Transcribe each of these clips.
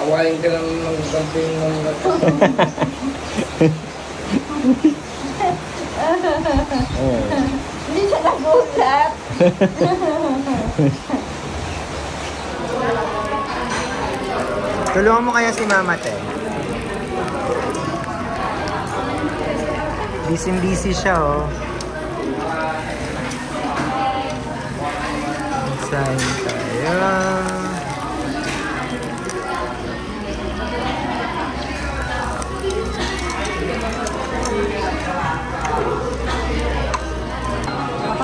Awayin ka lang ng samping ng Hindi siya nag-usap. Tulungan mo kaya si Mama, te. Busy siya, oh. Sign tayo.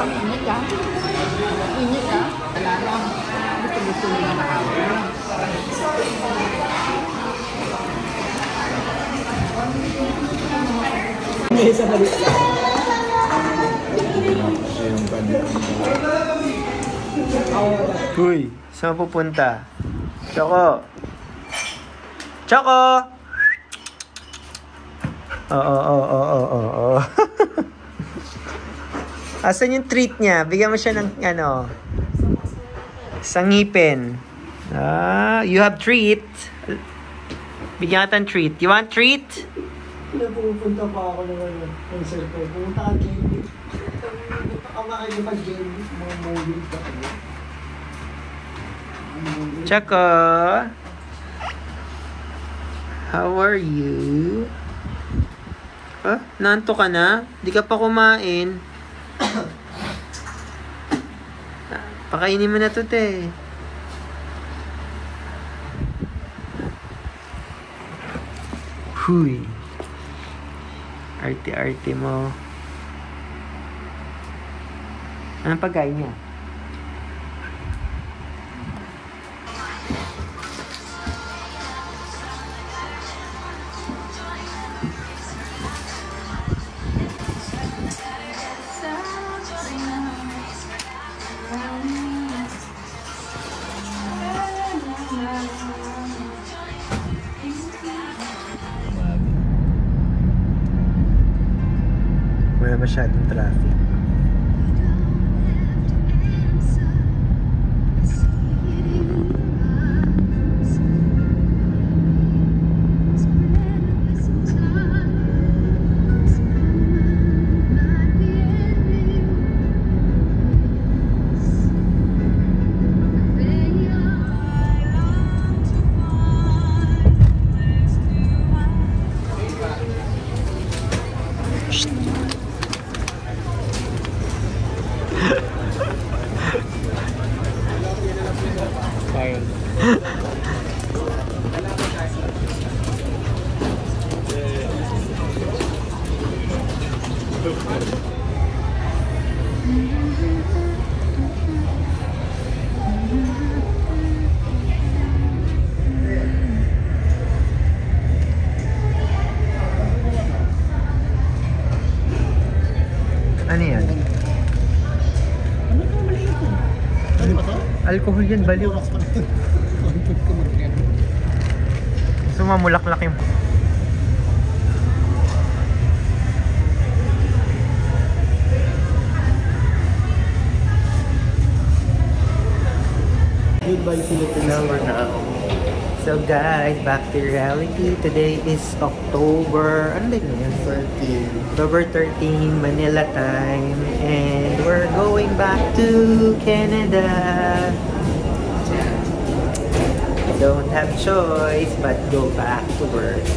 Init ka? Init ka? Wala lang. Gusto nila makakita. isa balik lang. Uy, saan pupunta? Choco! Choco! Oo. Asan yung treat niya? Bigyan mo siya ng sangipin. You have treat. Bigyan natin treat. You want treat? Pupunta pa ako ng cellphone. Pumunta ka JB. Pumunta ka makikipag-JB. Mga movie ka. Choco! How are you? Nanto ka na? Di ka pa kumain. Pakainin mo na to, te. Huy. Arte-arte mo. Anong pagkain niya? Wala masyadong traffic. Ano yan? Ano ba to? Alcohol yan, baliw. Sumamulaklak yung... Goodbye, Philippines. Number now. So guys, back to reality. Today is October, ano din yun? 13. October 13, Manila time. And we're going back to Canada. Don't have choice but go back to work.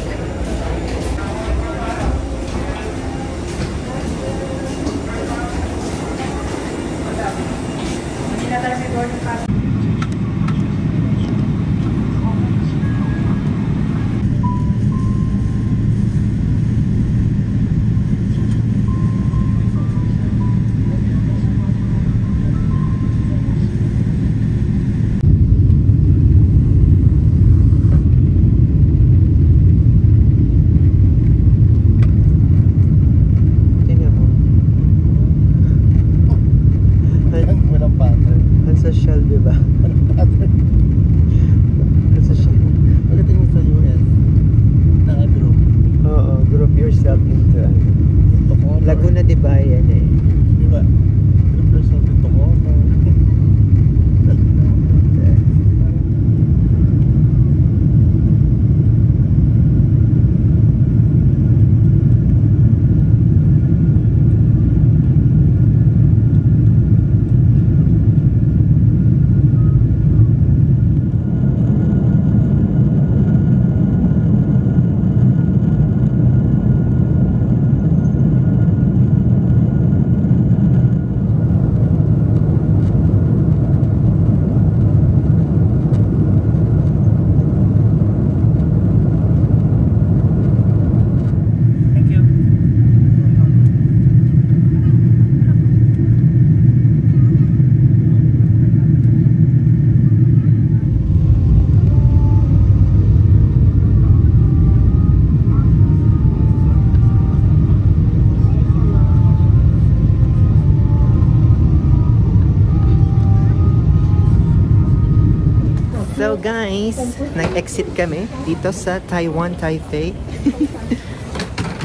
So guys, nag-exit kami dito sa Taiwan, Taipei.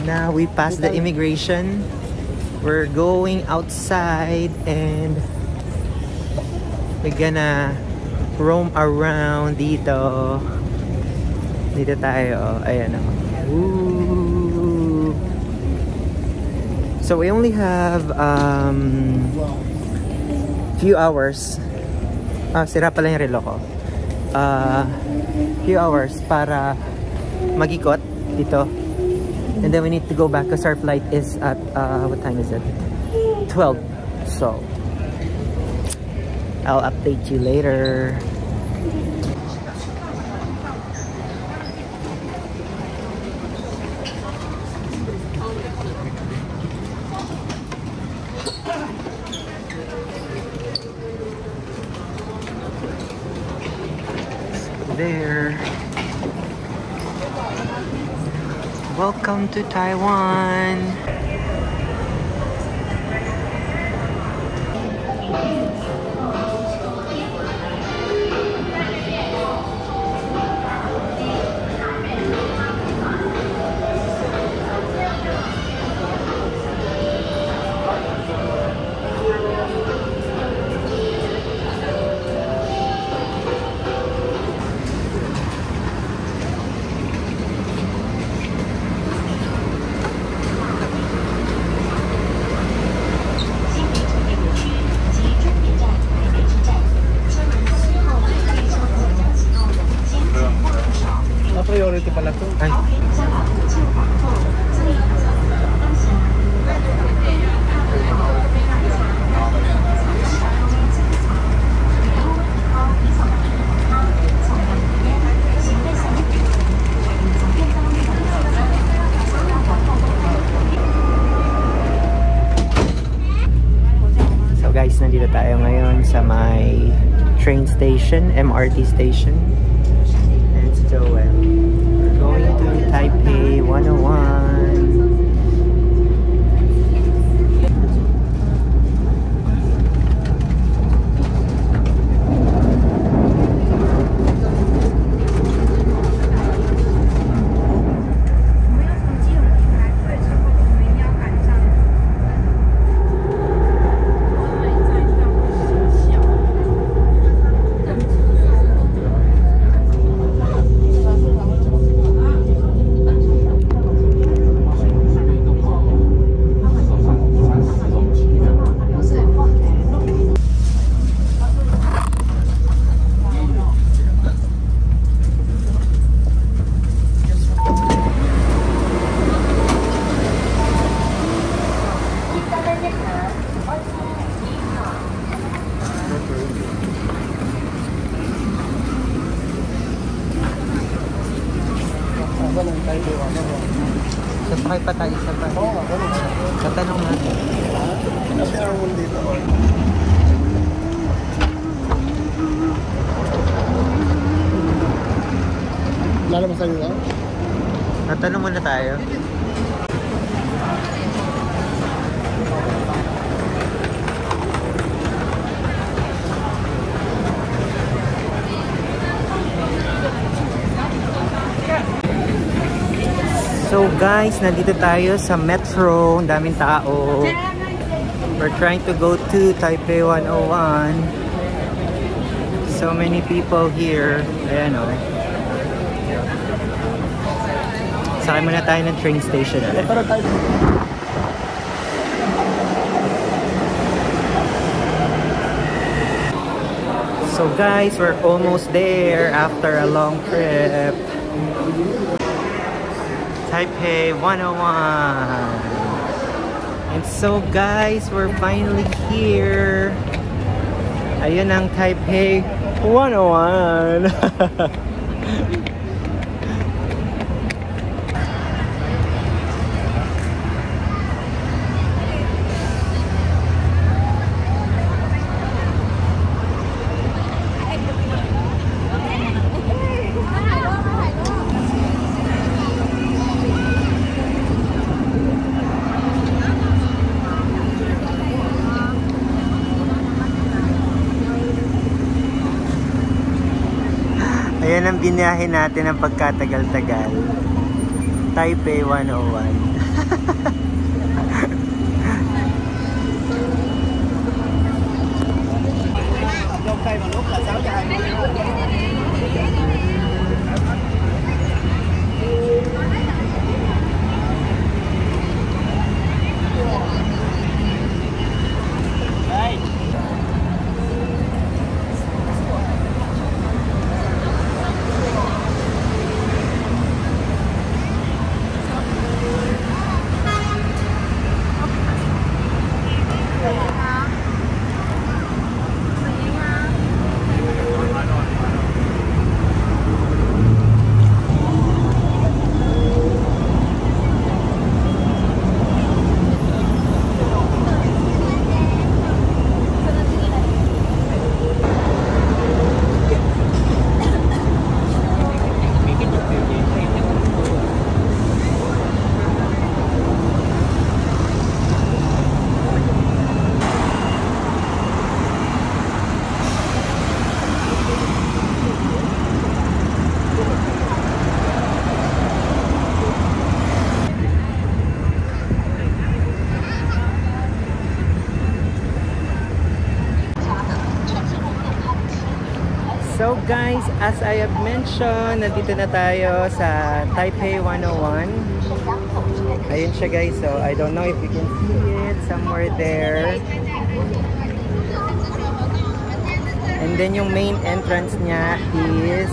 Now we passed the immigration. We're going outside and we're gonna roam around dito. Dito tayo. Ayan o. Ooh. So we only have few hours. Sira pala yung relo ko. Few hours para mag-ikot dito. And then we need to go back because our flight is at what time is it? 12. So I'll update you later. There. Welcome to Taiwan. Priority pala to. Ay. So guys, nandito tayo ngayon sa may train station, MRT station. And it's Joel. We're going to Taipei 101. Sakay pa tayo sa bus. Oo, tatanong natin. Lalabas tayo lang? Tatanong muna tayo. So guys, nandito tayo sa metro. Ang daming tao. We're trying to go to Taipei 101. So many people here. Ayan o. Sakay muna tayo ng train station ulit. So guys, we're almost there after a long trip. Taipei 101. And so guys, we're finally here. Ayun ang Taipei 101. Ayan ang biniyahe natin ng pagkatagal-tagal. Taipei 101. So guys, as I have mentioned, nandito na tayo sa Taipei 101. Ayun siya guys, so I don't know if you can see it somewhere there. And then yung main entrance niya is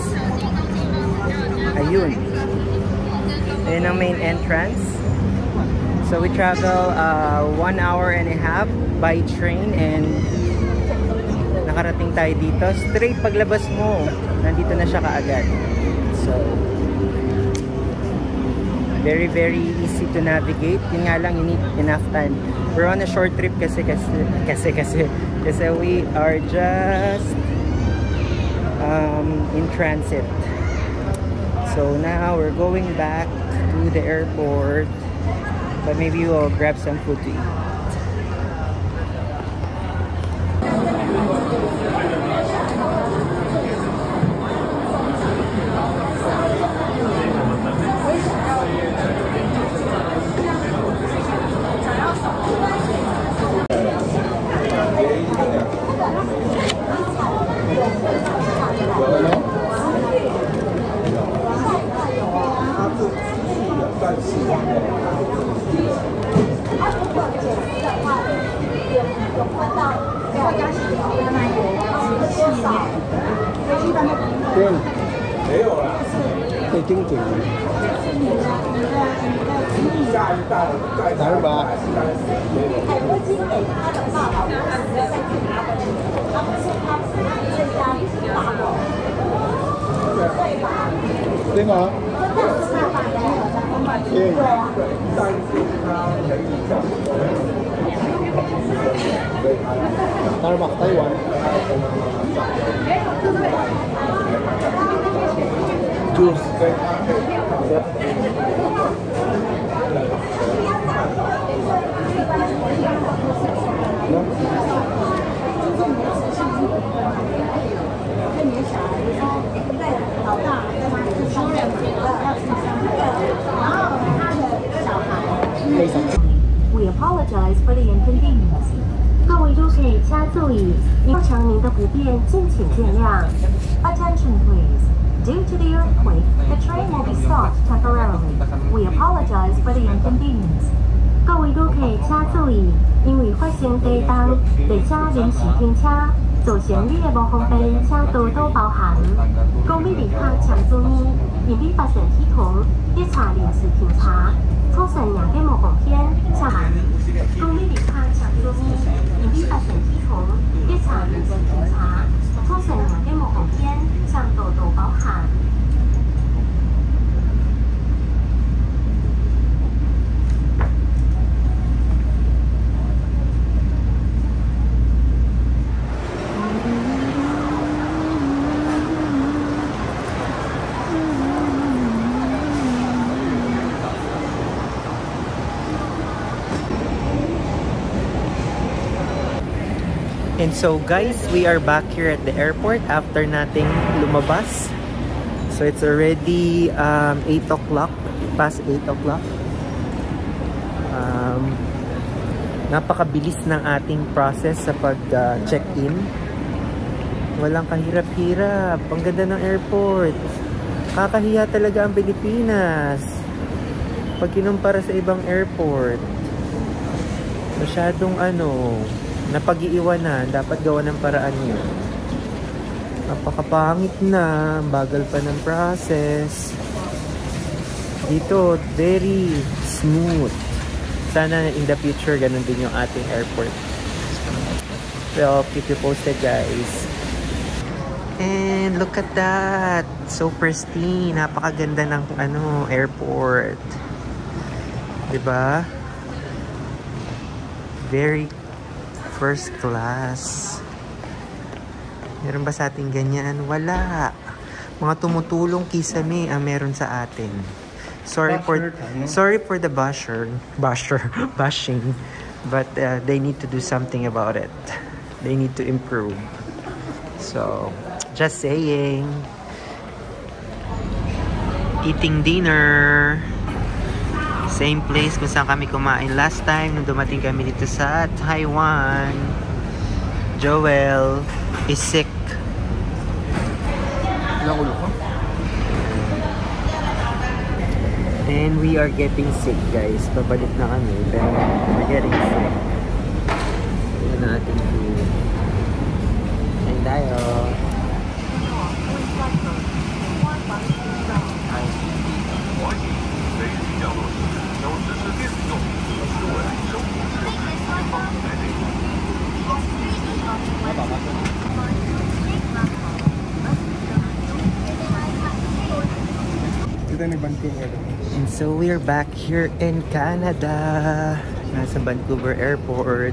ayun. Ayun ang main entrance. So we travel 1 hour and a half by train and nakarating tayo dito. Straight paglabas mo, nandito na siya kaagad. So, very easy to navigate. Yun nga lang, you need enough time. We're on a short trip kasi we are just in transit. So now we're going back to the airport, but maybe we'll grab some food to eat. Starbucks Taiwan. Juice. We apologize for the inconvenience. 各位入客加座椅，造成您的不便，敬请见谅。Attention please. Due to the earthquake, the train will be stopped temporarily. We apologize for the inconvenience. 各位入客加座椅，因为发生地震，列车临时停车，造成你的不方便，请多多包涵。各位旅客请注意，因为发生系统，列车临时停车，造成两个不方便，请慢。各位旅客请注意，因为发生系统，列车临时停车，造成两个不方便，请多多包涵。And so guys, we are back here at the airport after nating lumabas. So it's already 8 o'clock, past 8 o'clock. Napakabilis ng ating process sa pag-check-in. Walang kahirap-hirap. Ang ganda ng airport. Kakahiya talaga ang Pilipinas pag kinumpara sa ibang airport. Masyadong napag-iiwanan. Dapat gawa ng paraan yun. Napakapangit na. Bagal pa ng process. Dito, very smooth. Sana in the future, ganun din yung ating airport. So, keep you posted, guys. And look at that. So pristine. Napakaganda ng airport. Diba? Very first class. Meron ba sa ating ganyan? Wala. Mga tumutulong kisame ang meron sa atin. Sorry for the bashing, but they need to do something about it. They need to improve. So, just saying. Eating dinner. Same place kung saan kami kumain last time nung dumating kami dito sa Taiwan. Joel is sick. And we are getting sick, guys. Pabalik na kami, pero we're getting sick. Ito na ating food. And tayo. And so we're back here in Canada. Nasa Vancouver Airport.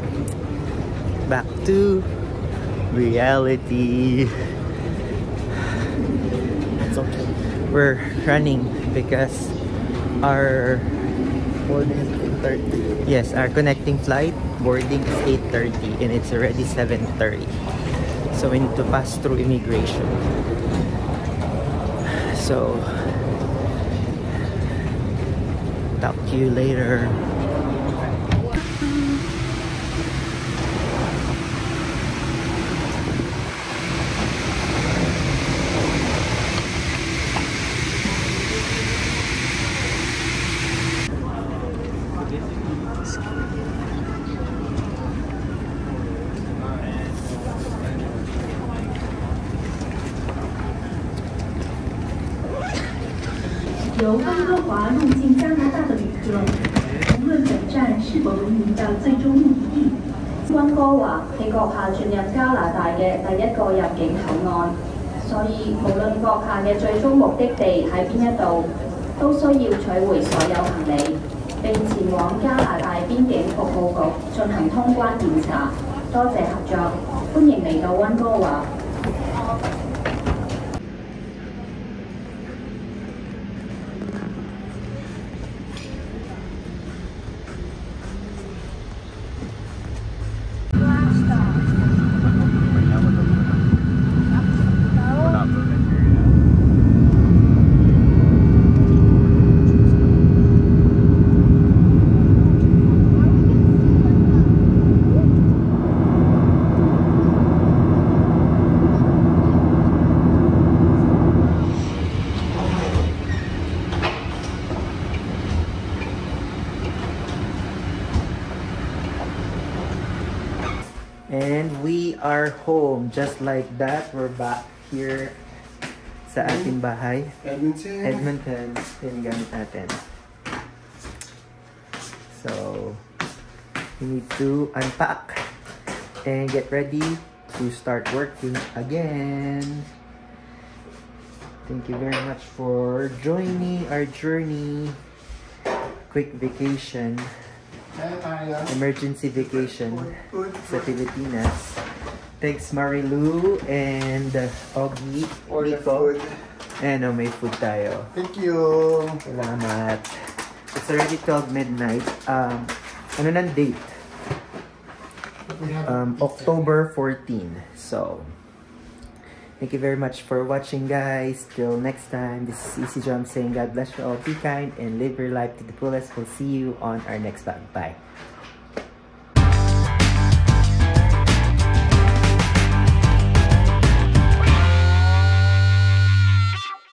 Back to reality. It's okay. We're running because our boarding is 8:30. Yes, our connecting flight boarding is 8:30 and it's already 7:30. So we need to pass through immigration. So talk to you later. And we are home. Just like that, we're back here sa ating bahay. Edmonton. Yung gamit natin. So, we need to unpack and get ready to start working again. Thank you very much for joining our journey. Quick vacation. Emergency vacation sa Pilipinas. Thanks Marilu and Ogie. Nico. And may food tayo. Thank you. Salamat. It's already 12 midnight. Ano nang date? October 14. So, Thank you very much for watching, guys. Till next time, this is Easy John saying God bless you all, be kind, and live your life to the fullest. We'll see you on our next vlog. Bye.